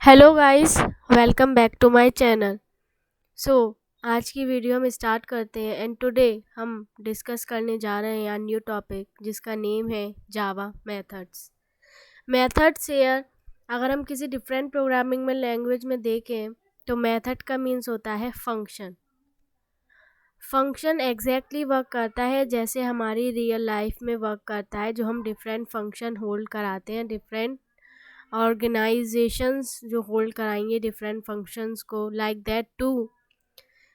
Hello guys, welcome back to my channel. So आज की video हम स्टार्ट करते हैं एंड टुडे हम डिस्कस करने जा रहे हैं न्यू टॉपिक जिसका नेम है जावा मेथड्स। मेथड्स यार, अगर हम किसी डिफरेंट प्रोग्रामिंग में लैंग्वेज में देखें तो मेथड का मीन्स होता है फंक्शन। फंक्शन एग्जैक्टली वर्क करता है जैसे हमारी रियल लाइफ में वर्क करता है, जो हम डिफरेंट फंक्शन होल्ड कराते हैं, डिफरेंट ऑर्गेनाइजेशंस जो होल्ड कराएंगे डिफरेंट फंक्शंस को, लाइक दैट टू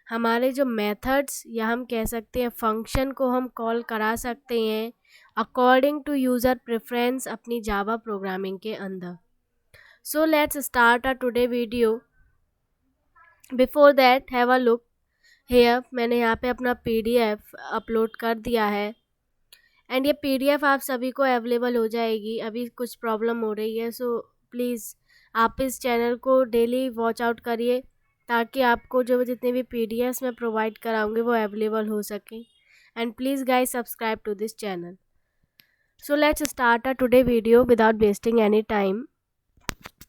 हमारे जो मेथड्स या हम कह सकते हैं फंक्शन को हम कॉल करा सकते हैं अकॉर्डिंग टू यूज़र प्रेफरेंस अपनी जावा प्रोग्रामिंग के अंदर। सो let's start a today video. Before that have a look here. मैंने यहाँ पे अपना पीडीएफ अपलोड कर दिया है एंड ये पीडीएफ आप सभी को अवेलेबल हो जाएगी। अभी कुछ प्रॉब्लम हो रही है, सो प्लीज़ आप इस चैनल को डेली वॉच आउट करिए ताकि आपको जो जितने भी पीडीएफ्स मैं प्रोवाइड कराऊंगी वो अवेलेबल हो सकें। And please guys subscribe to this channel. So let's start a today video without wasting any time.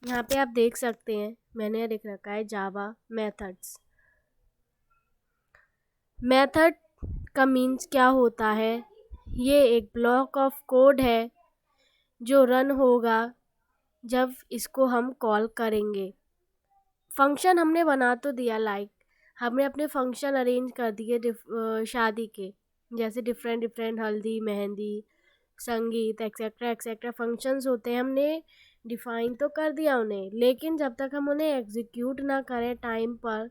यहाँ पे आप देख सकते हैं मैंने लिख रखा है जावा मेथड्स। मेथड का मीन्स क्या होता है? ये एक ब्लॉक ऑफ कोड है जो रन होगा जब इसको हम कॉल करेंगे। फंक्शन हमने बना तो दिया, लाइक हमने अपने फंक्शन अरेंज कर दिए शादी के, जैसे डिफरेंट डिफरेंट हल्दी, मेहंदी, संगीत एक्सेट्रा एक्सेट्रा फंक्शंस होते हैं, हमने डिफाइन तो कर दिया उन्हें, लेकिन जब तक हम उन्हें एग्जीक्यूट ना करें टाइम पर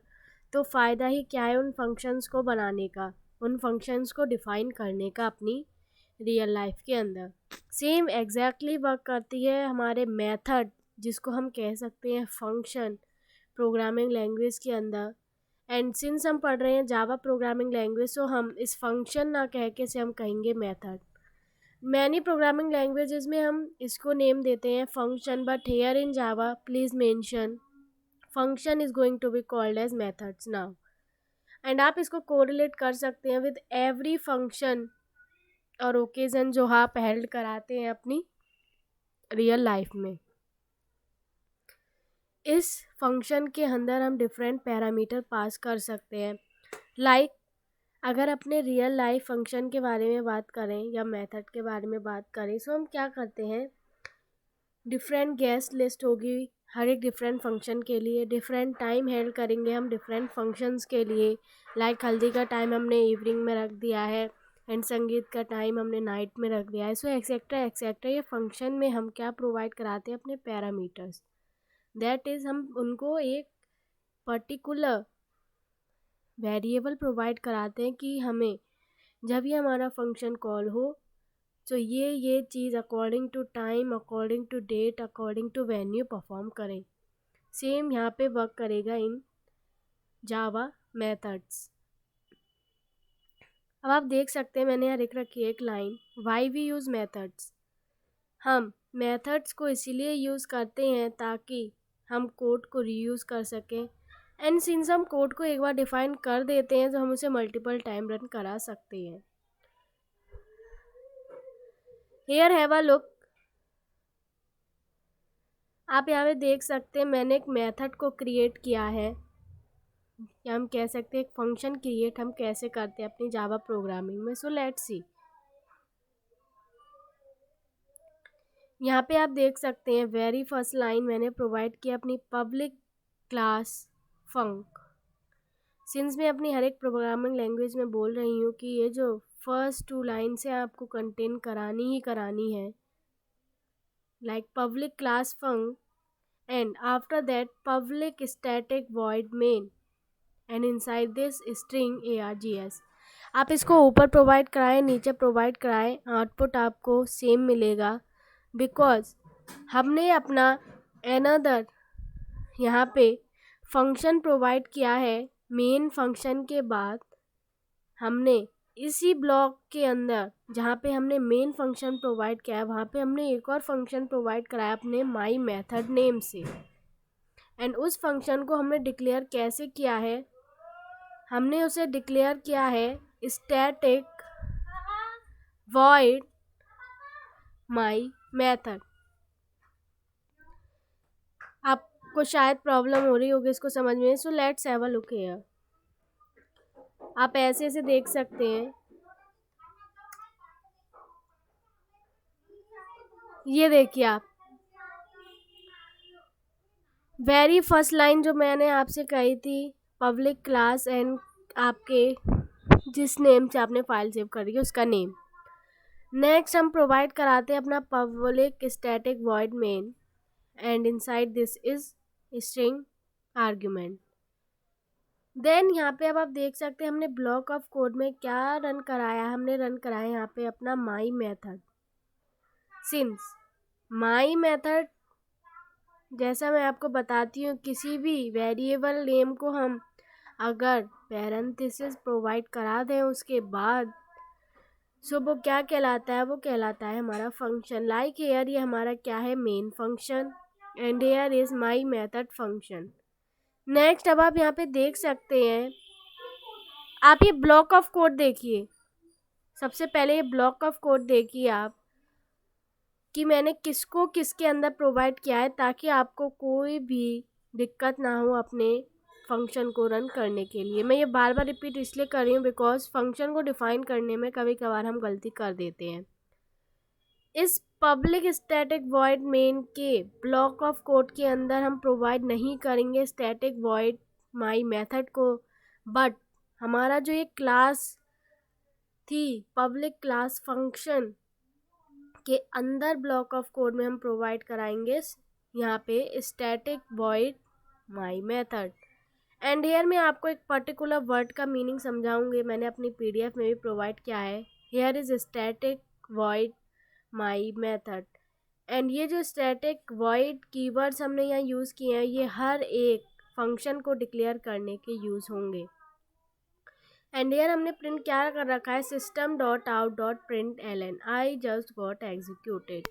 तो फ़ायदा ही क्या है उन फंक्शंस को बनाने का, उन फंक्शंस को डिफ़ाइन करने का अपनी रियल लाइफ के अंदर। सेम एग्जैक्टली वर्क करती है हमारे मेथड, जिसको हम कह सकते हैं फंक्शन, प्रोग्रामिंग लैंग्वेज के अंदर। एंड सिंस हम पढ़ रहे हैं जावा प्रोग्रामिंग लैंग्वेज, सो हम इस फंक्शन ना कह के से हम कहेंगे मेथड। मैनी प्रोग्रामिंग लैंग्वेजेस में हम इसको नेम देते हैं function, but here in Java please mention function is going to be called as methods now. And आप इसको कोरिलेट कर सकते हैं विद एवरी फंक्शन और ओकेजन जो आप हेल्ड कराते हैं अपनी रियल लाइफ में। इस फंक्शन के अंदर हम डिफरेंट पैरामीटर पास कर सकते हैं, लाइक अगर अपने रियल लाइफ फंक्शन के बारे में बात करें या मेथड के बारे में बात करें, सो हम क्या करते हैं, डिफरेंट गेस्ट लिस्ट होगी हर एक डिफरेंट फंक्शन के लिए, डिफरेंट टाइम हेल्ड करेंगे हम डिफरेंट फंक्शंस के लिए, लाइक हल्दी का टाइम हमने इवनिंग में रख दिया है एंड संगीत का टाइम हमने नाइट में रख दिया है। सो एक्सेट्रा एक्सेट्रा ये फंक्शन में हम क्या प्रोवाइड कराते हैं, अपने पैरामीटर्स। दैट इज़ हम उनको एक पर्टिकुलर वेरिएबल प्रोवाइड कराते हैं कि हमें जब ये हमारा फंक्शन कॉल हो तो ये चीज़ according to time, according to date, according to venue perform करें। सेम यहाँ पे वर्क करेगा इन जावा मेथड्स। अब आप देख सकते हैं मैंने यहाँ लिख रखी है एक line, why we use methods. हम मेथड्स को इसीलिए यूज़ करते हैं ताकि हम कोड को रीयूज़ कर सकें, एंड सिंस हम कोड को एक बार डिफ़ाइन कर देते हैं तो हम उसे मल्टीपल टाइम रन करा सकते हैं। Here have a look. आप यहाँ पे देख सकते हैं मैंने एक मेथड को क्रिएट किया है, या हम कह सकते हैं एक फंक्शन क्रिएट हम कैसे करते हैं अपनी जावा प्रोग्रामिंग में। सो लेट्स सी। यहाँ पे आप देख सकते हैं वेरी फर्स्ट लाइन मैंने प्रोवाइड किया अपनी पब्लिक क्लास फंक। सिंस मैं अपनी हर एक प्रोग्रामिंग लैंग्वेज में बोल रही हूँ कि ये जो फर्स्ट टू लाइन से आपको कंटेन करानी ही करानी है, like public class funk and after that public static void main and inside this string args। आप इसको ऊपर प्रोवाइड कराएं नीचे प्रोवाइड कराएं, आउटपुट आपको सेम मिलेगा, बिकॉज हमने अपना अनदर यहाँ पे फंक्शन प्रोवाइड किया है। मेन फंक्शन के बाद हमने इसी ब्लॉक के अंदर जहाँ पे हमने मेन फंक्शन प्रोवाइड किया है वहाँ पे हमने एक और फंक्शन प्रोवाइड कराया अपने माई मेथड नेम से, एंड उस फंक्शन को हमने डिक्लेयर कैसे किया है, हमने उसे डिक्लेयर किया है स्टैटिक वॉइड माई मेथड। आप को शायद प्रॉब्लम हो रही होगी इसको समझ में। सो let's have a look here. आप ऐसे ऐसे देख सकते हैं, ये देखिए आप वेरी फर्स्ट लाइन जो मैंने आपसे कही थी, पब्लिक क्लास एंड आपके जिस नेम से आपने फाइल सेव करी है उसका नेम। नेक्स्ट हम प्रोवाइड कराते हैं अपना public static void main and inside this is string argument. Then यहाँ पे अब आप देख सकते हैं हमने ब्लॉक ऑफ कोड में क्या रन कराया, हमने रन कराया यहाँ पे अपना my method. Since my method, जैसा मैं आपको बताती हूँ, किसी भी वेरिएबल नेम को हम अगर पैरेंथेसिस प्रोवाइड करा दें उसके बाद, सो वो क्या कहलाता है, वो कहलाता है हमारा फंक्शन। लाइक हेयर ये हमारा क्या है, main function, and here is my method function. Next अब आप यहाँ पे देख सकते हैं, आप ये ब्लॉक ऑफ कोड देखिए। सबसे पहले ये ब्लॉक ऑफ कोड देखिए आप कि मैंने किसको किसके अंदर प्रोवाइड किया है, ताकि आपको कोई भी दिक्कत ना हो अपने फंक्शन को रन करने के लिए। मैं ये बार बार रिपीट इसलिए कर रही हूँ बिकॉज फंक्शन को डिफाइन करने में कभी कभार हम गलती कर देते हैं। इस पब्लिक स्टैटिक वॉइड मेन के ब्लॉक ऑफ कोड के अंदर हम प्रोवाइड नहीं करेंगे स्टैटिक वॉइड माई मेथड को, बट हमारा जो ये क्लास थी पब्लिक क्लास फंक्शन के अंदर ब्लॉक ऑफ कोड में हम प्रोवाइड कराएंगे यहाँ पे static void my method. And here मैं आपको एक पर्टिकुलर वर्ड का मीनिंग समझाऊंगी, मैंने अपनी पीडीएफ में भी प्रोवाइड किया है। Here is static void my method. And ये जो स्टैटिक वॉइड कीवर्ड्स हमने यहाँ यूज़ किए हैं, ये हर एक फंक्शन को डिक्लेयर करने के यूज़ होंगे। एंड हेयर हमने प्रिंट क्या कर रखा है, system dot out dot print L I just got executed.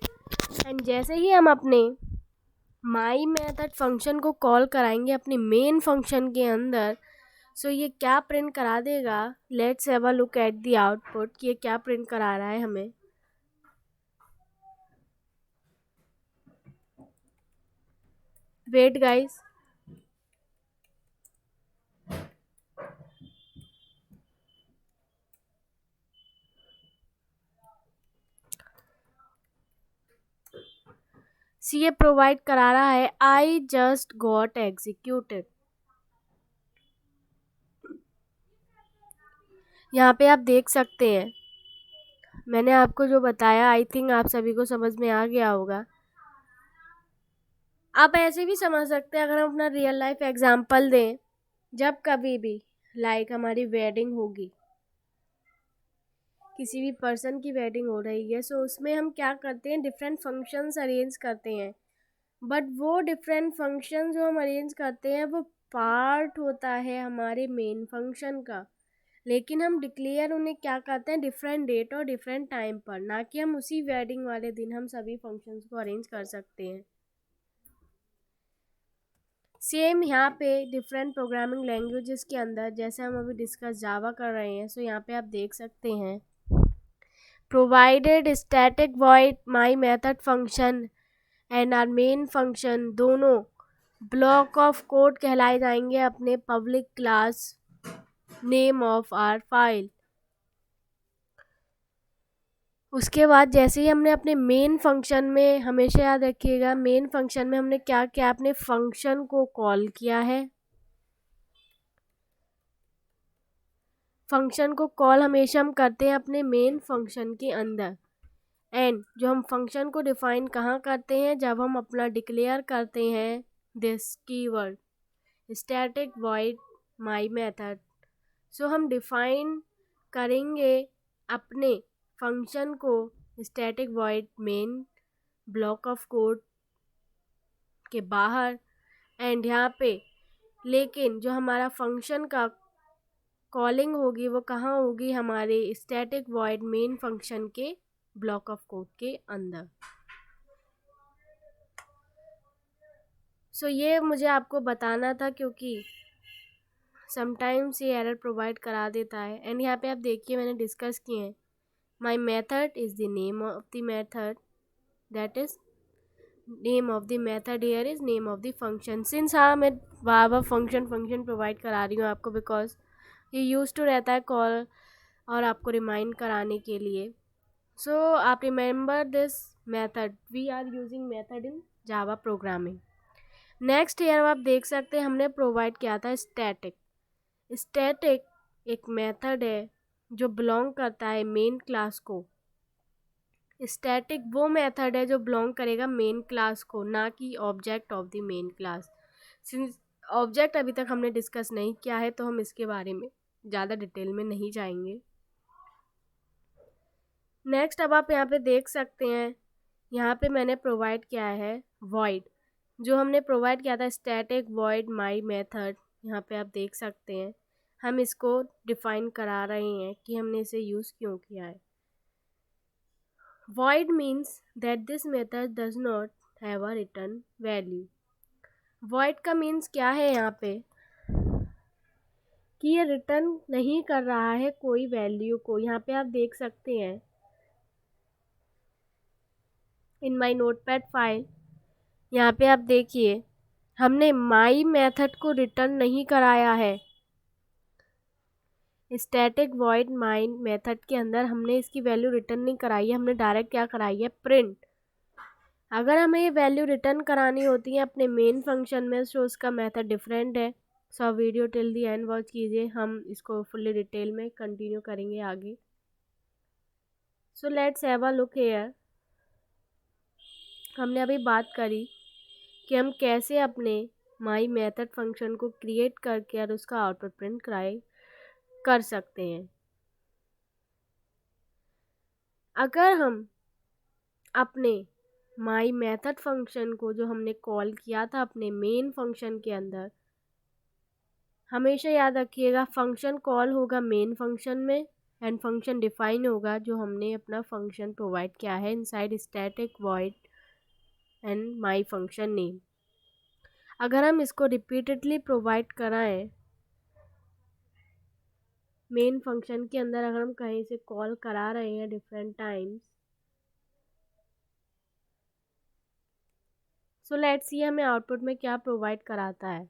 And जैसे ही हम अपने माई मेथड फंक्शन को कॉल कराएंगे अपने मेन फंक्शन के अंदर, सो ये क्या प्रिंट करा देगा, let's have a look at the output कि ये क्या प्रिंट करा रहा है हमें। वेट गाइस, सी ये प्रोवाइड करा रहा है आई जस्ट गॉट एग्जीक्यूटेड। यहाँ पे आप देख सकते हैं मैंने आपको जो बताया, आई थिंक आप सभी को समझ में आ गया होगा। आप ऐसे भी समझ सकते हैं, अगर हम अपना रियल लाइफ एग्जांपल दें, जब कभी भी लाइक हमारी वेडिंग होगी, किसी भी पर्सन की वेडिंग हो रही है, सो उसमें हम क्या करते हैं, डिफरेंट फंक्शंस अरेंज करते हैं। बट वो डिफरेंट फंक्शन जो हम अरेंज करते हैं वो पार्ट होता है हमारे मेन फंक्शन का, लेकिन हम डिक्लेयर उन्हें क्या करते हैं, डिफरेंट डेट और डिफरेंट टाइम पर, ना कि हम उसी वेडिंग वाले दिन हम सभी फंक्शंस को अरेंज कर सकते हैं। सेम यहाँ पे डिफरेंट प्रोग्रामिंग लैंग्वेजेस के अंदर, जैसे हम अभी डिस्कस जावा कर रहे हैं, सो यहाँ पे आप देख सकते हैं provided static void my method function and our main function दोनों ब्लॉक ऑफ कोड कहलाए जाएंगे अपने public class name of our file. उसके बाद जैसे ही हमने अपने मेन फंक्शन में, हमेशा याद रखिएगा मेन फंक्शन में हमने क्या किया, अपने फंक्शन को कॉल किया है। फंक्शन को कॉल हमेशा हम करते हैं अपने मेन फंक्शन के अंदर। एंड जो हम फंक्शन को डिफाइन कहाँ करते हैं, जब हम अपना डिक्लेयर करते हैं this keyword static void my method. So हम डिफाइन करेंगे अपने फंक्शन को static void main block of code के बाहर, एंड यहाँ पे लेकिन जो हमारा फंक्शन का कॉलिंग होगी वो कहाँ होगी, हमारे स्टैटिक वॉइड मेन फंक्शन के ब्लॉक ऑफ कोड के अंदर। सो ये मुझे आपको बताना था क्योंकि समटाइम्स ये एरर प्रोवाइड करा देता है। एंड यहाँ पे आप देखिए मैंने डिस्कस किए हैं, my method is the name of the method, that is name of the method here is name of the function. Since हाँ मैं बार बार फंक्शन फंक्शन प्रोवाइड करा रही हूँ आपको, बिकॉज ये यूज टू रहता है कॉल और आपको रिमाइंड कराने के लिए। सो आप remember this method, we are using method in Java programming. Next year आप देख सकते हैं हमने प्रोवाइड किया था स्टैटिक। स्टैटिक एक मेथड है जो बिलोंग करता है मेन क्लास को। स्टैटिक वो मेथड है जो बिलोंग करेगा मेन क्लास को, ना कि object of the main class. Since object अभी तक हमने डिस्कस नहीं किया है तो हम इसके बारे में ज़्यादा डिटेल में नहीं जाएंगे। नेक्स्ट अब आप यहाँ पे देख सकते हैं, यहाँ पे मैंने प्रोवाइड किया है void, जो हमने प्रोवाइड किया था स्टैटिक void my मेथड। यहाँ पे आप देख सकते हैं हम इसको डिफाइन करा रहे हैं कि हमने इसे यूज़ क्यों किया है। void means that this method does not have a return value। void का मीन्स क्या है यहाँ पे कि ये रिटर्न नहीं कर रहा है कोई वैल्यू को। यहाँ पे आप देख सकते हैं इन माई नोटपैड फाइल, यहाँ पे आप देखिए हमने माई मेथड को रिटर्न नहीं कराया है। स्टैटिक वॉइड माई मेथड के अंदर हमने इसकी वैल्यू रिटर्न नहीं कराई है, हमने डायरेक्ट क्या कराई है, प्रिंट। अगर हमें ये वैल्यू रिटर्न करानी होती है अपने मेन फंक्शन में, सो उसका मेथड डिफरेंट है। So video till the and watch कीजिए, हम इसको फुल्ली डिटेल में कंटिन्यू करेंगे आगे। सो let's have a look here. हमने अभी बात करी कि हम कैसे अपने माई मेथड फंक्शन को क्रिएट करके और उसका आउटपुट प्रिंट कर सकते हैं। अगर हम अपने माई मेथड फंक्शन को जो हमने कॉल किया था अपने मेन फंक्शन के अंदर, हमेशा याद रखिएगा फंक्शन कॉल होगा मेन फंक्शन में एंड फंक्शन डिफाइन होगा जो हमने अपना फंक्शन प्रोवाइड किया है inside static void and my function name. अगर हम इसको रिपीटेडली प्रोवाइड कराएं मेन फंक्शन के अंदर, अगर हम कहीं से कॉल करा रहे हैं different times, so let's see हमें आउटपुट में क्या प्रोवाइड कराता है।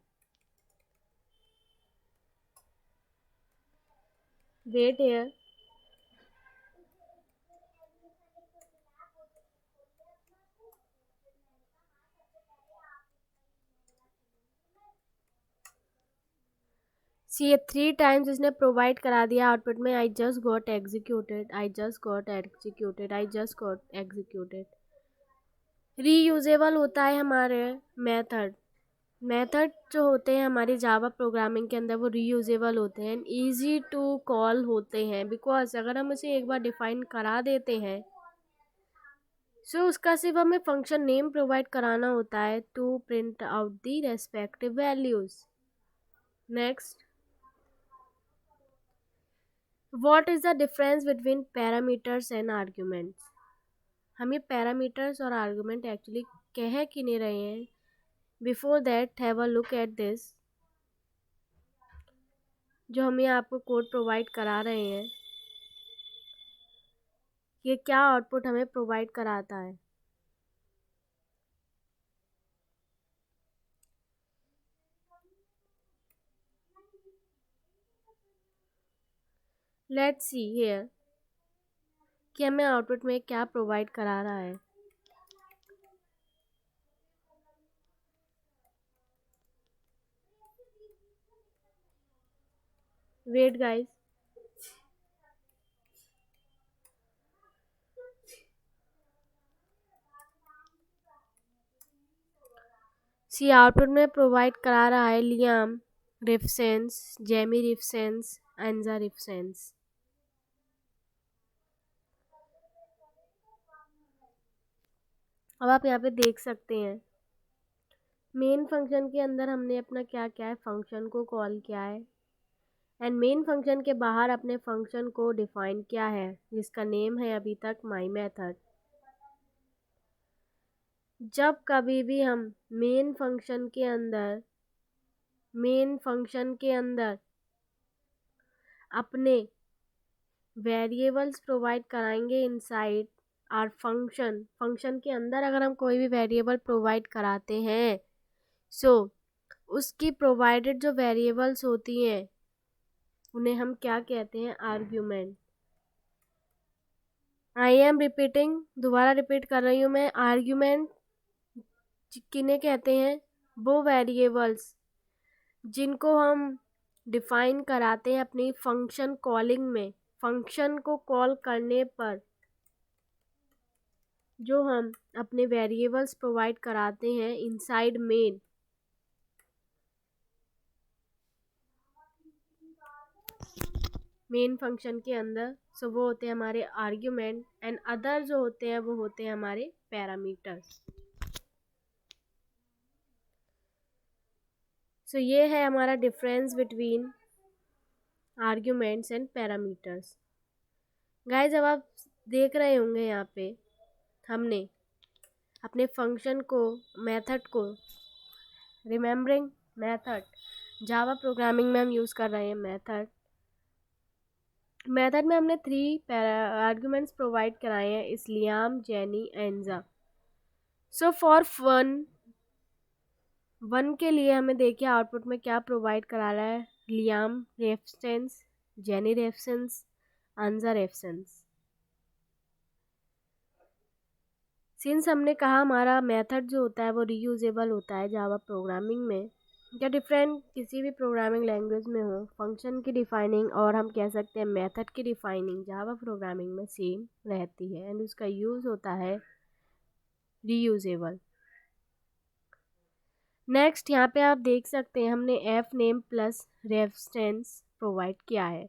Wait here. सी 3 टाइम्स इसने प्रोवाइड करा दिया आउटपुट में, I just got executed, I just got executed, I just got executed. Reusable होता है हमारे मेथड। मेथड जो होते हैं हमारी जावा प्रोग्रामिंग के अंदर वो रीयूजेबल होते हैं, इजी टू कॉल होते हैं, बिकॉज अगर हम उसे एक बार डिफाइन करा देते हैं सो उसका सिर्फ हमें फंक्शन नेम प्रोवाइड कराना होता है to print out the respective values. Next, what is the difference between parameters and arguments. हम ये पैरामीटर्स और आर्गुमेंट एक्चुअली कह कि नहीं रहे हैं। Before that have a look at this, जो हम ये आपको कोड प्रोवाइड करा रहे हैं ये क्या आउटपुट हमें प्रोवाइड कराता है। लेट्स सी हियर कि हमें आउटपुट में क्या प्रोवाइड करा रहा है। वेट गाइस, सी आउटपुट में प्रोवाइड करा रहा है लियाम रिफसेंस, जेमी रिफसेंस, एंजा रिफसेंस। अब आप यहाँ पे देख सकते हैं मेन फंक्शन के अंदर हमने अपना क्या क्या है, फंक्शन को कॉल किया है एंड मेन फंक्शन के बाहर अपने फंक्शन को डिफाइन किया है जिसका नेम है अभी तक माई मेथड। जब कभी भी हम मेन फंक्शन के अंदर अपने वेरिएबल्स प्रोवाइड कराएंगे इनसाइड आर फंक्शन के अंदर अगर हम कोई भी वेरिएबल प्रोवाइड कराते हैं सो उसकी प्रोवाइडेड जो वेरिएबल्स होती हैं उन्हें हम क्या कहते हैं, आर्ग्यूमेंट। आई एम रिपीटिंग, दोबारा रिपीट कर रही हूँ मैं, आर्ग्यूमेंट किन्हें कहते हैं, वो वेरिएबल्स जिनको हम डिफाइन कराते हैं अपनी फंक्शन कॉलिंग में। फंक्शन को कॉल करने पर जो हम अपने वेरिएबल्स प्रोवाइड कराते हैं इनसाइड मेन फंक्शन के अंदर, सो वो होते हैं हमारे आर्ग्यूमेंट, एंड अदर जो होते हैं वो होते हैं हमारे पैरामीटर्स। सो ये है हमारा difference between arguments and parameters. Guys अब आप देख रहे होंगे यहाँ पे हमने अपने फंक्शन को, मेथड को, रिमेम्बरिंग मेथड, जावा प्रोग्रामिंग में हम यूज़ कर रहे हैं मेथड में हमने 3 आर्ग्यूमेंट्स प्रोवाइड कराए हैं, इसलियाम, जेनी, एंजा। सो फॉर वन के लिए हमें देखिए आउटपुट में क्या प्रोवाइड करा रहा है, Liam reference, Jenny reference, Anja reference. Since हमने कहा हमारा मेथड जो होता है वो रीयूजेबल होता है जावा प्रोग्रामिंग में, या डिफरेंट किसी भी प्रोग्रामिंग लैंग्वेज में हो, फंक्शन की डिफाइनिंग और हम कह सकते हैं मेथड की डिफाइनिंग जावा प्रोग्रामिंग में सेम रहती है एंड उसका यूज़ होता है रीयूजेबल। नेक्स्ट यहाँ पे आप देख सकते हैं हमने F name plus reference provide किया है।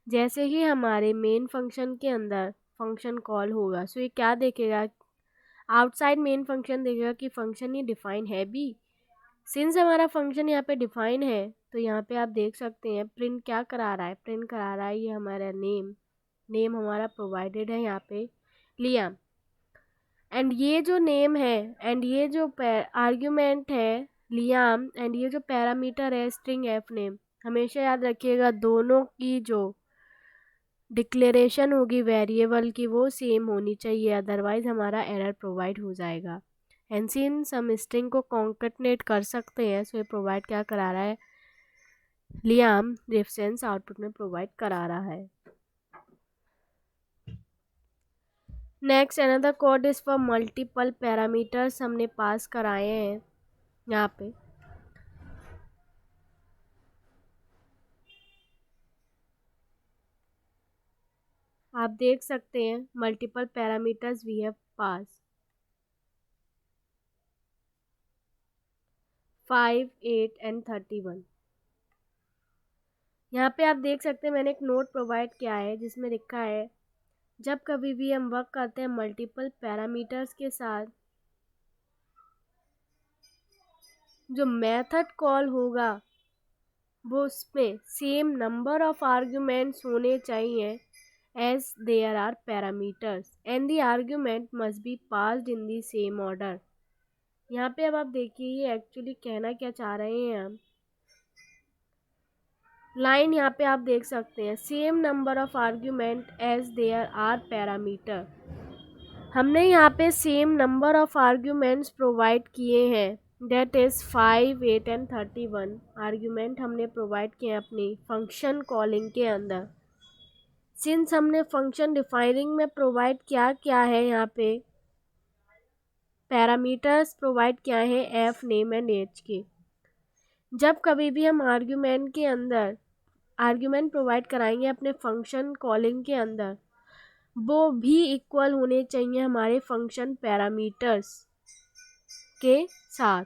जैसे ही हमारे मेन फंक्शन के अंदर फंक्शन कॉल होगा सो ये क्या देखेगा, आउटसाइड मेन फंक्शन देखेगा कि फंक्शन ये डिफाइन है भी। सिंस हमारा फंक्शन यहाँ पे डिफाइन है तो यहाँ पे आप देख सकते हैं प्रिंट क्या करा रहा है, प्रिंट करा रहा है ये हमारा नेम हमारा प्रोवाइडेड है यहाँ पे लियाम, एंड ये जो नेम है एंड ये जो आर्ग्यूमेंट है लियाम, एंड ये जो पैरामीटर है स्ट्रिंग एफ नेम, हमेशा याद रखिएगा दोनों की जो डिक्लेरेशन होगी वेरिएबल की वो सेम होनी चाहिए, अदरवाइज हमारा एरर प्रोवाइड हो जाएगा। एंड सिंस हम स्ट्रिंग को कॉन्केटनेट कर सकते हैं सो ये प्रोवाइड क्या करा रहा है, लियाम रेफरेंस आउटपुट में प्रोवाइड करा रहा है। Next another code is for multiple parameters हमने पास कराए हैं यहाँ पे। आप देख सकते हैं multiple parameters we have pass 5, 8 and 31। यहाँ पे आप देख सकते हैं मैंने एक नोट प्रोवाइड किया है जिसमें लिखा है जब कभी भी हम वर्क करते हैं मल्टीपल पैरामीटर्स के साथ जो मेथड कॉल होगा वो उसमें सेम नंबर ऑफ आर्ग्यूमेंट्स होने चाहिए as there are parameters and the argument must be passed in the same order। यहाँ पे अब आप देखिए ये एक्चुअली कहना क्या चाह रहे हैं हम, लाइन यहाँ पे आप देख सकते हैं same number of argument as there are parameter. हमने यहाँ पे same number of arguments provide किए हैं दैट इज़ 5, 8 एंड 31 आर्ग्यूमेंट हमने प्रोवाइड किए हैं अपनी फंक्शन कॉलिंग के अंदर। सिंस हमने फंक्शन डिफाइनिंग में प्रोवाइड क्या है यहाँ पे पैरामीटर्स प्रोवाइड किया है एफ नेम एंड एज के, जब कभी भी हम आर्ग्यूमेंट के अंदर आर्ग्यूमेंट प्रोवाइड कराएंगे अपने फंक्शन कॉलिंग के अंदर वो भी इक्वल होने चाहिए हमारे फंक्शन पैरामीटर्स के साथ।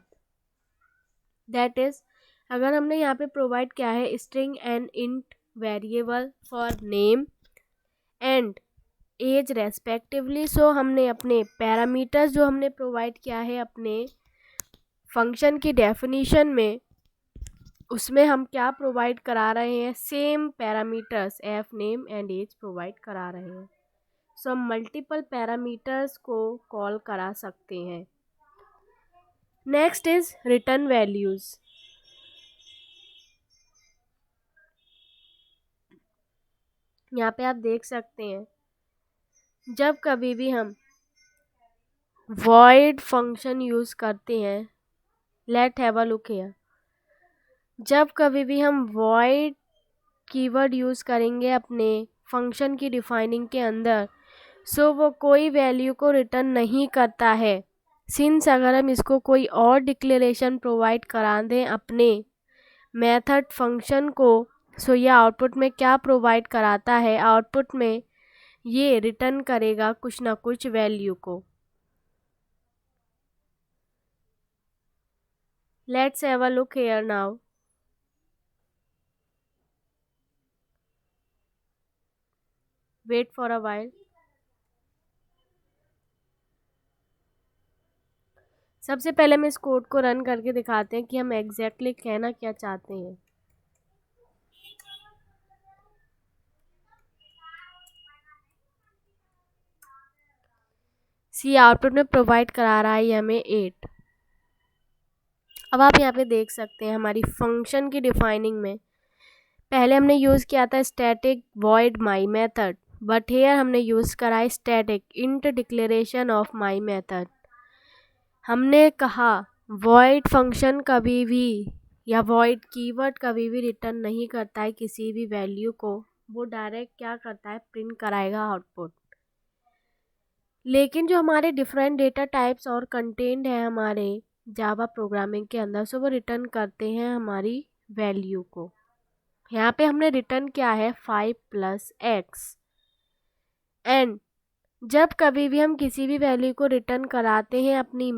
दैट इज अगर हमने यहाँ पे प्रोवाइड किया है string and int variable for name and age respectively, so हमने अपने पैरामीटर्स जो हमने प्रोवाइड किया है अपने फंक्शन की डेफिनीशन में उसमें हम क्या प्रोवाइड करा रहे हैं, same parameters F name and age provide करा रहे हैं। सो हम मल्टीपल पैरामीटर्स को कॉल करा सकते हैं। Next is return values. यहाँ पे आप देख सकते हैं जब कभी भी हम void फंक्शन यूज करते हैं, let have a look here, जब कभी भी हम void कीवर्ड यूज करेंगे अपने फंक्शन की डिफाइनिंग के अंदर, सो वो कोई वैल्यू को रिटर्न नहीं करता है। सिंस अगर हम इसको कोई और डिक्लेरेशन प्रोवाइड करा दें अपने मेथड फंक्शन को, सो ये आउटपुट में क्या प्रोवाइड कराता है, आउटपुट में ये रिटर्न करेगा कुछ ना कुछ वैल्यू को। Let's have a look here now. Wait for a while. सबसे पहले हम इस कोड को रन करके दिखाते हैं कि हम एग्जैक्टली कहना क्या चाहते हैं। सी आउटपुट में प्रोवाइड करा रहा है ये हमें 8। अब आप यहाँ पे देख सकते हैं हमारी फंक्शन की डिफाइनिंग में पहले हमने यूज़ किया था static void my method, but here हमने यूज़ करा है static int declaration of my method. हमने कहा वॉइड फंक्शन कभी भी या वॉइड कीवर्ड कभी भी रिटर्न नहीं करता है किसी भी वैल्यू को, वो डायरेक्ट क्या करता है, प्रिंट कराएगा आउटपुट। लेकिन जो हमारे डिफरेंट डेटा टाइप्स और कंटेंट है हमारे जावा प्रोग्रामिंग के अंदर, सो वो रिटर्न करते हैं हमारी वैल्यू को। यहाँ पे हमने रिटर्न किया है 5 + x, एंड जब कभी भी हम किसी भी वैल्यू को रिटर्न कराते हैं अपनी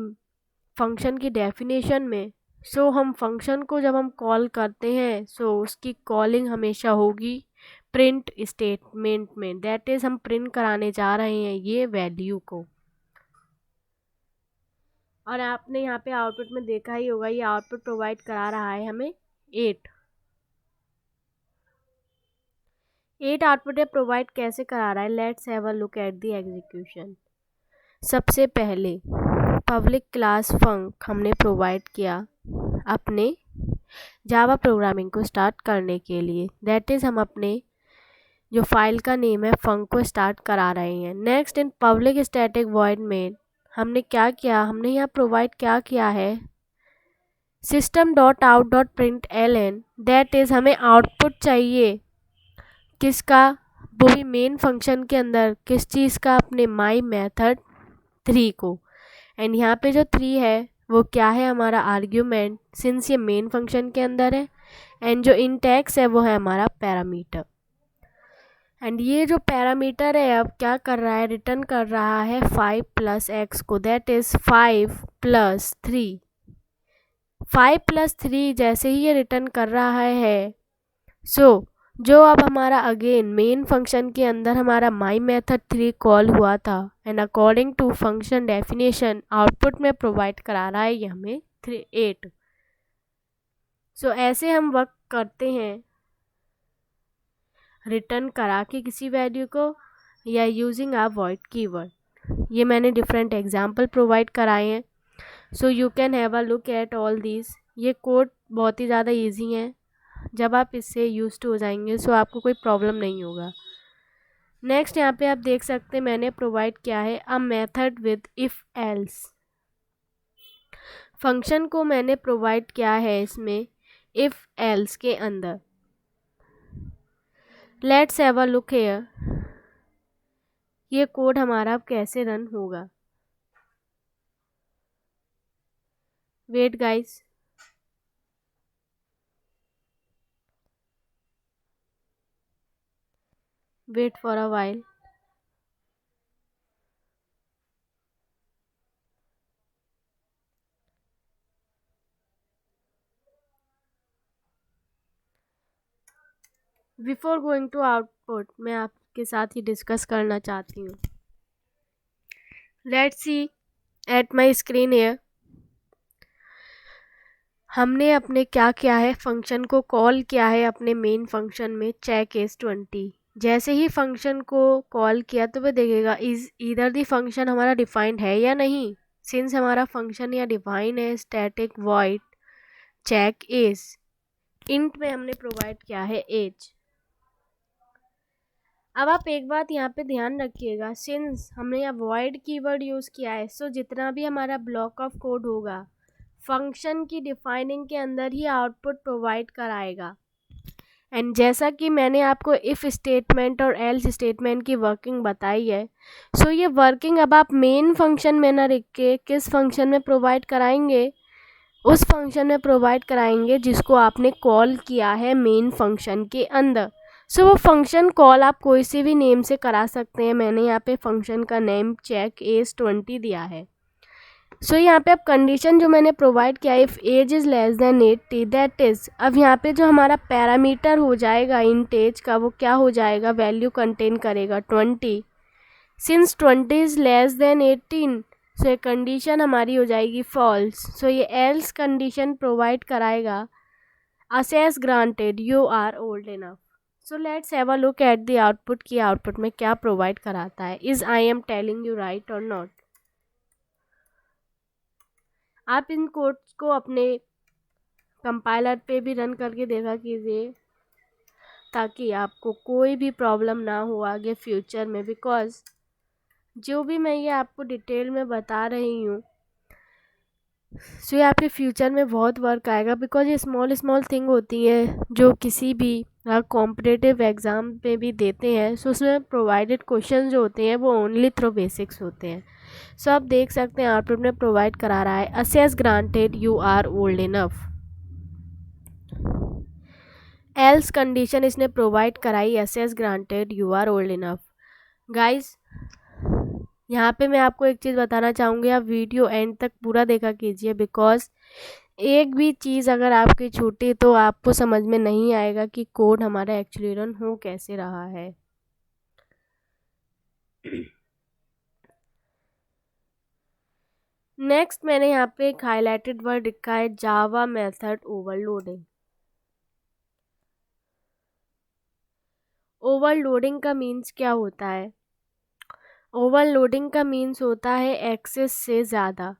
फंक्शन की डेफिनेशन में, सो हम फंक्शन को जब हम कॉल करते हैं, सो उसकी कॉलिंग हमेशा होगी प्रिंट स्टेटमेंट में, दैट इज़ हम प्रिंट कराने जा रहे हैं ये वैल्यू को। और आपने यहाँ पे आउटपुट में देखा ही होगा, ये आउटपुट प्रोवाइड करा रहा है हमें 8। 8 आउटपुट प्रोवाइड कैसे करा रहा है, let's have a look at the execution. सबसे पहले पब्लिक क्लास फंक हमने प्रोवाइड किया अपने जावा प्रोग्रामिंग को स्टार्ट करने के लिए, दैट इज़ हम अपने जो फाइल का नेम है फंक को स्टार्ट करा रहे हैं। Next in public static void main हमने क्या किया, हमने यहाँ प्रोवाइड क्या किया है system.out.println, दैट इज़ हमें आउटपुट चाहिए किसका, वो भी मेन फंक्शन के अंदर, किस चीज़ का, अपने माई मेथड 3 को। एंड यहाँ पे जो 3 है वो क्या है, हमारा आर्ग्यूमेंट, सिंस ये मेन फंक्शन के अंदर है। एंड जो इंटेक्स है वो है हमारा पैरामीटर। एंड ये जो पैरामीटर है अब क्या कर रहा है, रिटर्न कर रहा है 5 + x को, दैट इज़ 5 + 3। 5 + 3 जैसे ही ये रिटर्न कर रहा है, सो जो अब हमारा अगेन मेन फंक्शन के अंदर हमारा माई मेथड 3 कॉल हुआ था, and according to function definition output में प्रोवाइड करा रहा है ये हमें 8। सो ऐसे हम वर्क करते हैं रिटर्न करा के किसी वैल्यू को या यूजिंग अ वॉइड कीवर्ड। ये मैंने डिफरेंट एग्जांपल प्रोवाइड कराए हैं, so you can have a look at all these. ये कोड बहुत ही ज़्यादा इजी है, जब आप इससे यूज टू हो जाएंगे सो आपको कोई प्रॉब्लम नहीं होगा। नेक्स्ट यहाँ पे आप देख सकते हैं मैंने प्रोवाइड किया है a method with if else. Function को मैंने प्रोवाइड किया है इसमें इफ एल्स के अंदर। Let's have a look here, ये कोड हमारा अब कैसे रन होगा। Wait guys, wait for a while. Before going to output मैं आपके साथ ही डिस्कस करना चाहती हूँ। Let's see at my screen here, हमने अपने क्या किया है, फंक्शन को कॉल किया है अपने मेन फंक्शन में चेक इज 20। जैसे ही फंक्शन को कॉल किया तो वह देखेगा इज ईदर दी फंक्शन हमारा डिफाइंड है या नहीं। सिंस हमारा फंक्शन या डिफाइन है static void check is, int में हमने प्रोवाइड किया है एज। अब आप एक बात यहाँ पे ध्यान रखिएगा, सिंस हमने यहाँ वॉइड कीवर्ड यूज़ किया है, सो जितना भी हमारा ब्लॉक ऑफ कोड होगा फंक्शन की डिफाइनिंग के अंदर ही आउटपुट प्रोवाइड कराएगा। एंड जैसा कि मैंने आपको इफ़ स्टेटमेंट और एल्स स्टेटमेंट की वर्किंग बताई है, सो ये वर्किंग अब आप मेन फंक्शन में ना लिख के किस फंक्शन में प्रोवाइड कराएंगे, उस फंक्शन में प्रोवाइड कराएंगे जिसको आपने कॉल किया है मेन फंक्शन के अंदर। सो वो फंक्शन कॉल आप कोई सी भी नेम से करा सकते हैं। मैंने यहाँ पे फंक्शन का नेम चेक एज 20 दिया है। सो यहाँ पे अब कंडीशन जो मैंने प्रोवाइड किया है, if age is less than 80 that is, अब यहाँ पे जो हमारा पैरामीटर हो जाएगा इंट एज का वो क्या हो जाएगा, वैल्यू कंटेन करेगा 20। Since 20 is less than 18, so ये कंडीशन हमारी हो जाएगी फॉल्स। सो ये एल्स कंडीशन प्रोवाइड कराएगा access granted you are old enough. So let's have a look at the output की आउटपुट में क्या प्रोवाइड कराता है, is I am telling you right और नॉट। आप इन कोड्स को अपने कंपाइलर पे भी रन करके देखा कीजिए ताकि आपको कोई भी प्रॉब्लम ना हो आगे फ्यूचर में, बिकॉज जो भी मैं ये आपको डिटेल में बता रही हूँ सो ये आपके फ्यूचर में बहुत वर्क आएगा। बिकॉज ये स्मॉल स्मॉल थिंग होती है जो किसी भी कॉम्पिटिटिव एग्ज़ाम में भी देते हैं। सो उसमें प्रोवाइडेड क्वेश्चन जो होते हैं वो ओनली थ्रू बेसिक्स होते हैं। सो आप देख सकते हैं आउटपुट में प्रोवाइड करा रहा है access granted you are old enough. Else condition इसने प्रोवाइड कराई access granted you are old enough. Guys यहाँ पे मैं आपको एक चीज़ बताना चाहूँगी, आप वीडियो एंड तक पूरा देखा कीजिए, बिकॉज एक भी चीज़ अगर आपकी छूटी तो आपको समझ में नहीं आएगा कि कोड हमारा एक्चुअली रन हो कैसे रहा है। नेक्स्ट मैंने यहाँ पे एक हाईलाइटेड वर्ड लिखा है जावा मेथड ओवरलोडिंग। ओवरलोडिंग का मीन्स क्या होता है, ओवरलोडिंग का मीन्स होता है एक्सेस से ज़्यादा।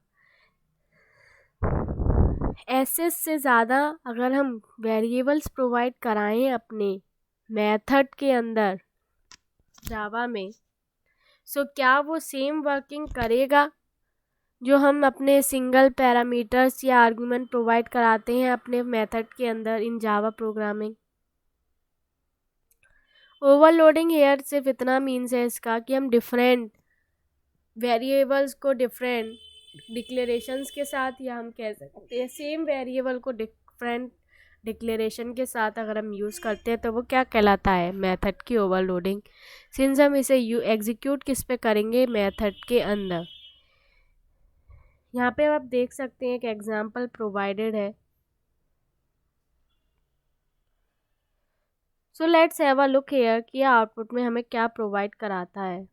एक्सेस से ज़्यादा अगर हम वेरिएबल्स प्रोवाइड कराएं अपने मेथड के अंदर जावा में, सो क्या वो सेम वर्किंग करेगा जो हम अपने सिंगल पैरामीटर्स या आर्गुमेंट प्रोवाइड कराते हैं अपने मेथड के अंदर इन जावा प्रोग्रामिंग। ओवरलोडिंग हेयर सिर्फ इतना मीन्स है इसका कि हम डिफरेंट वेरिएबल्स को डिफरेंट डिक्लेरेशंस के साथ, या हम कह सकते हैं सेम वेरिएबल को डिफरेंट डिक्लेरेशन के साथ अगर हम यूज़ करते हैं तो वो क्या कहलाता है, मेथड की ओवरलोडिंग। सिंस हम इसे एग्जीक्यूट किस पे करेंगे, मेथड के अंदर। यहाँ पे आप देख सकते हैं एक एग्जांपल प्रोवाइडेड है। So let's have a look here कि आउटपुट में हमें क्या प्रोवाइड कराता है।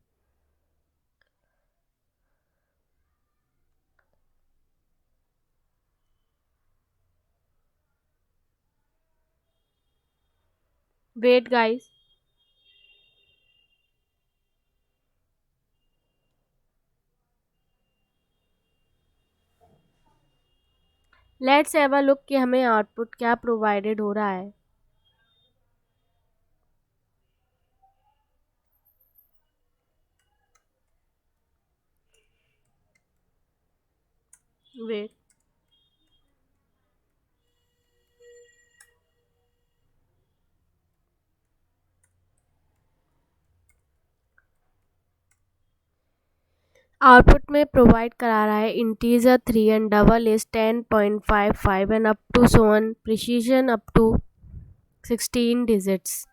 Wait guys, let's have a look कि हमें आउटपुट क्या प्रोवाइडेड हो रहा है। वेट, आउटपुट में प्रोवाइड करा रहा है integer 3 and double is 10.55 and up to so on precision up to 16 digits.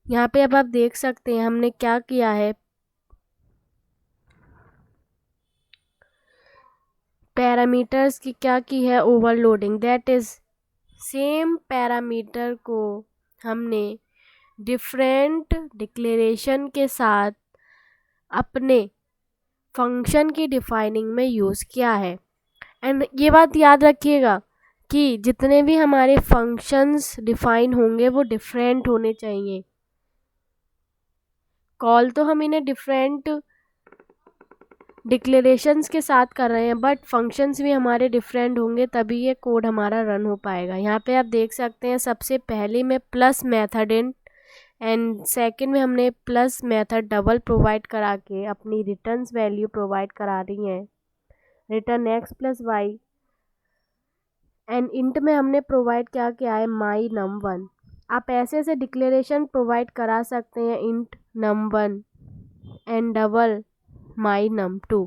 यहाँ पे अब आप देख सकते हैं हमने क्या किया है, पैरामीटर्स की क्या की है overloading. That is same parameter को हमने डिफरेंट डिक्लेरेशन के साथ अपने फंक्शन की डिफाइनिंग में यूज़ किया है। एंड ये बात याद रखिएगा कि जितने भी हमारे फंक्शंस डिफाइन होंगे वो डिफरेंट होने चाहिए। कॉल तो हम इन्हें डिफरेंट डिक्लेरेशंस के साथ कर रहे हैं, बट फंक्शंस भी हमारे डिफरेंट होंगे तभी ये कोड हमारा रन हो पाएगा। यहाँ पे आप देख सकते हैं सबसे पहले में plus method in and second में हमने प्लस मेथड डबल प्रोवाइड करा के अपनी रिटर्न्स वैल्यू प्रोवाइड करा रही हैं, return x plus y. And int में हमने प्रोवाइड क्या किया है, माई num1। आप ऐसे ऐसे डिक्लेरेशन प्रोवाइड करा सकते हैं, int num1 and double my num2।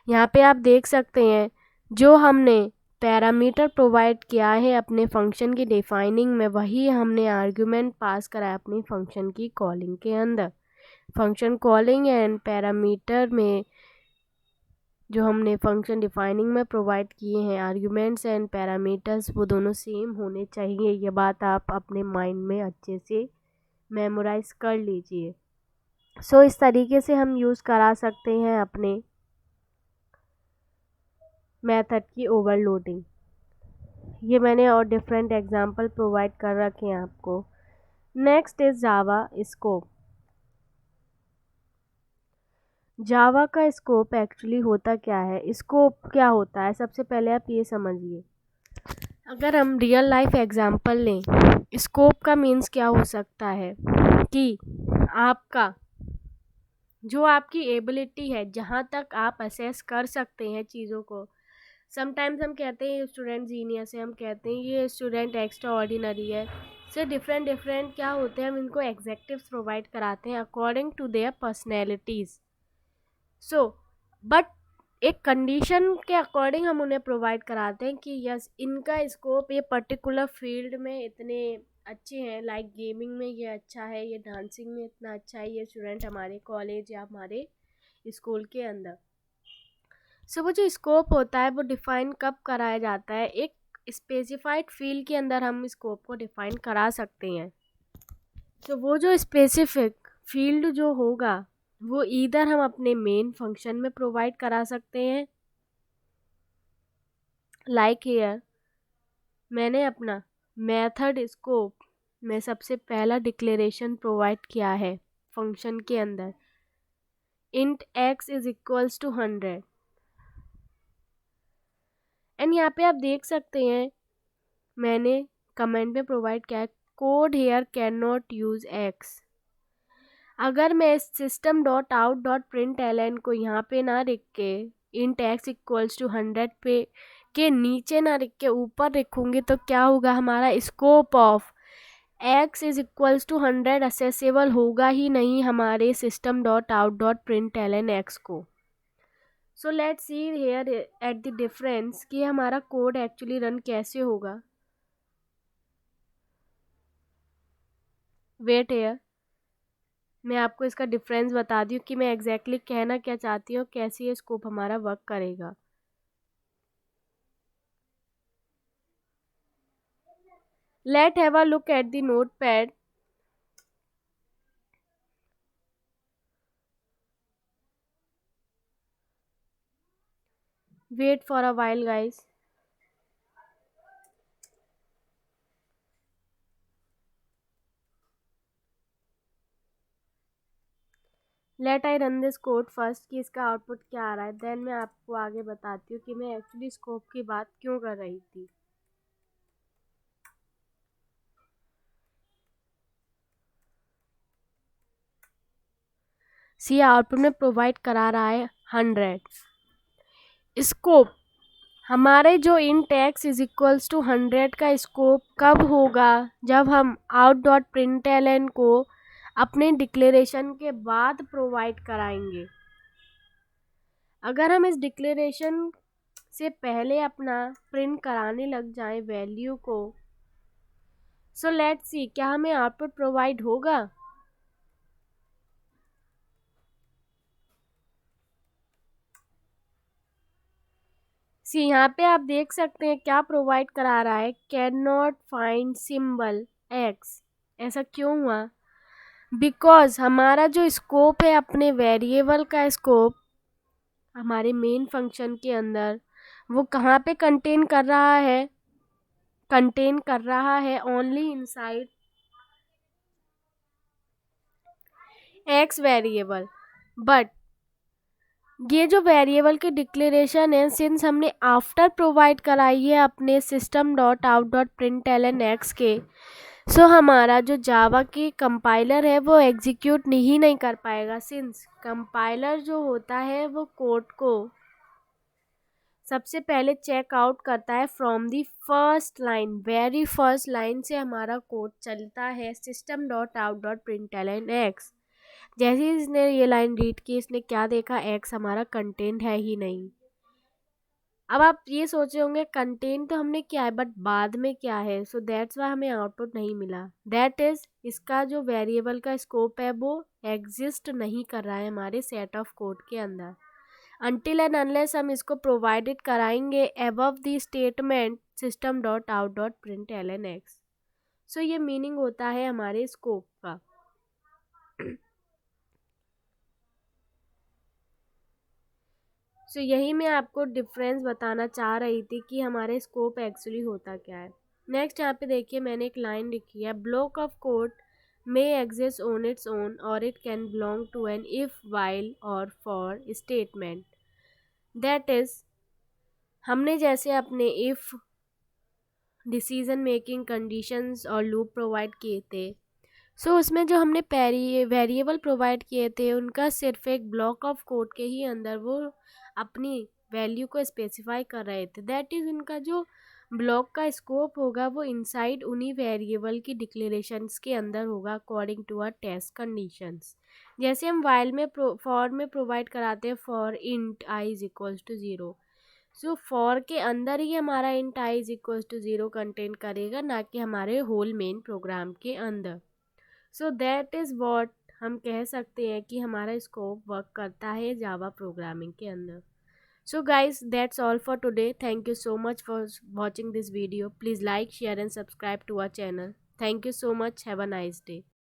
यहाँ पे आप देख सकते हैं जो हमने पैरामीटर प्रोवाइड किया है अपने फंक्शन की डिफाइनिंग में, वही हमने आर्गुमेंट पास करा है अपनी फंक्शन की कॉलिंग के अंदर। फंक्शन कॉलिंग एंड पैरामीटर में जो हमने फंक्शन डिफाइनिंग में प्रोवाइड किए हैं आर्गुमेंट्स एंड पैरामीटर्स, वो दोनों सेम होने चाहिए। ये बात आप अपने माइंड में अच्छे से मेमोराइज कर लीजिए। सो इस तरीके से हम यूज़ करा सकते हैं अपने मेथड की ओवरलोडिंग। ये मैंने और डिफरेंट एग्जांपल प्रोवाइड कर रखे हैं आपको। Next is Java scope. Java का स्कोप एक्चुअली होता क्या है, स्कोप क्या होता है, सबसे पहले आप ये समझिए। अगर हम रियल लाइफ एग्जांपल लें, स्कोप का मीन्स क्या हो सकता है कि आपका जो आपकी एबिलिटी है, जहाँ तक आप असेस कर सकते हैं चीज़ों को। समटाइम्स हम कहते हैं स्टूडेंट जीनियस है, हम कहते हैं ये स्टूडेंट एक्स्ट्रा ऑर्डिनरी है। सो डिफरेंट डिफरेंट क्या होते हैं, हम इनको एग्जेक्टिव्स प्रोवाइड कराते हैं according to their personalities. So but एक कंडीशन के अकॉर्डिंग हम उन्हें प्रोवाइड कराते हैं कि यस इनका स्कोप ये पर्टिकुलर फील्ड में इतने अच्छे हैं, लाइक गेमिंग में ये अच्छा है, ये डांसिंग में इतना अच्छा है, ये स्टूडेंट हमारे कॉलेज या हमारे स्कूल के अंदर। सो वो जो स्कोप होता है वो डिफ़ाइन कब कराया जाता है, एक स्पेसिफाइड फील्ड के अंदर हम स्कोप को डिफ़ाइन करा सकते हैं। तो वो जो स्पेसिफिक फील्ड जो होगा वो ईदर हम अपने मेन फंक्शन में प्रोवाइड करा सकते हैं, लाइक हियर मैंने अपना मेथड स्कोप में सबसे पहला डिक्लेरेशन प्रोवाइड किया है फंक्शन के अंदर, int x is equals to 100। And यहाँ पे आप देख सकते हैं मैंने कमेंट में प्रोवाइड किया है, code here can not use x। अगर मैं system dot out dot print L को यहाँ पे ना लिख के इंट x इक्वल्स टू 100 पे के नीचे ना लिख के ऊपर लिखूँगी तो क्या होगा, हमारा scope of x is equals to 100 accessible होगा ही नहीं हमारे system dot out dot print L N X को। So let's see here at the difference कि हमारा कोड एक्चुअली रन कैसे होगा। वेट हेयर मैं आपको इसका डिफरेंस बता दी हूँ कि मैं एग्जैक्टली कहना क्या चाहती हूँ, कैसे ये स्कोप हमारा वर्क करेगा। Let have a look at the notepad. Wait for a while guys। Let I run this code first कि इसका आउटपुट क्या आ रहा है, देन मैं आपको आगे बताती हूँ कि मैं एक्चुअली स्कोप की बात क्यों कर रही थी। सी आउटपुट में प्रोवाइड करा रहा है 100। स्कोप हमारे जो int x is equals to 100 का स्कोप कब होगा, जब हम out dot print L N को अपने डिक्लेरेशन के बाद प्रोवाइड कराएंगे। अगर हम इस डिक्लेरेशन से पहले अपना प्रिंट कराने लग जाएं वैल्यू को, सो लेट्स सी क्या हमें आउटपुट प्रोवाइड होगा। सी यहाँ पे आप देख सकते हैं क्या प्रोवाइड करा रहा है, can not find symbol x। ऐसा क्यों हुआ, बिकॉज हमारा जो स्कोप है अपने वेरिएबल का स्कोप हमारे मेन फंक्शन के अंदर वो कहाँ पे कंटेन कर रहा है, कंटेन कर रहा है only inside x variable. But ये जो वेरिएबल की डिक्लेरेशन है, सिंस हमने आफ्टर प्रोवाइड कराई है अपने system dot out dot print L N X के, सो हमारा जो जावा की कंपाइलर है वो एग्जीक्यूट नहीं कर पाएगा, सिंस कंपाइलर जो होता है वो कोड को सबसे पहले चेक आउट करता है from the first line, very first line से हमारा कोड चलता है system dot out dot print L N X. जैसे ही इसने ये लाइन रीड की, इसने क्या देखा, एक्स हमारा कंटेंट है ही नहीं। अब आप ये सोचे होंगे कंटेंट तो हमने क्या है बट बाद में क्या है, सो दैट्स वाई हमें आउटपुट नहीं मिला। दैट इज इसका जो वेरिएबल का स्कोप है वो एग्जिस्ट नहीं कर रहा है हमारे सेट ऑफ कोड के अंदर, अनटिल एंड अनलेस हम इसको प्रोवाइडेड कराएंगे above the statement system dot out dot print L N X. So ये मीनिंग होता है हमारे स्कोप का। सो यही मैं आपको डिफरेंस बताना चाह रही थी कि हमारे स्कोप एक्चुअली होता क्या है। नेक्स्ट यहाँ पे देखिए मैंने एक लाइन लिखी है, block of code may exist on its own और it can belong to an if while और फॉर स्टेटमेंट। दैट इज हमने जैसे अपने इफ डिसीजन मेकिंग कंडीशंस और लूप प्रोवाइड किए थे, सो उसमें जो हमने वेरिएबल प्रोवाइड किए थे उनका सिर्फ एक ब्लॉक ऑफ कोड के ही अंदर वो अपनी वैल्यू को स्पेसिफाई कर रहे थे। दैट इज़ उनका जो ब्लॉक का स्कोप होगा वो इनसाइड उन्हीं वेरिएबल की डिक्लेरेशंस के अंदर होगा according to our test conditions. जैसे हम वाइल में फॉर में प्रोवाइड कराते हैं for int I is equals to zero, so for के अंदर ही हमारा int I is equals to zero content करेगा, ना कि हमारे होल मेन प्रोग्राम के अंदर। सो दैट इज़ वॉट हम कह सकते हैं कि हमारा स्कोप वर्क करता है जावा प्रोग्रामिंग के अंदर। So guys that's all for today, thank you so much for watching this video, please like share and subscribe to our channel. Thank you so much, have a nice day.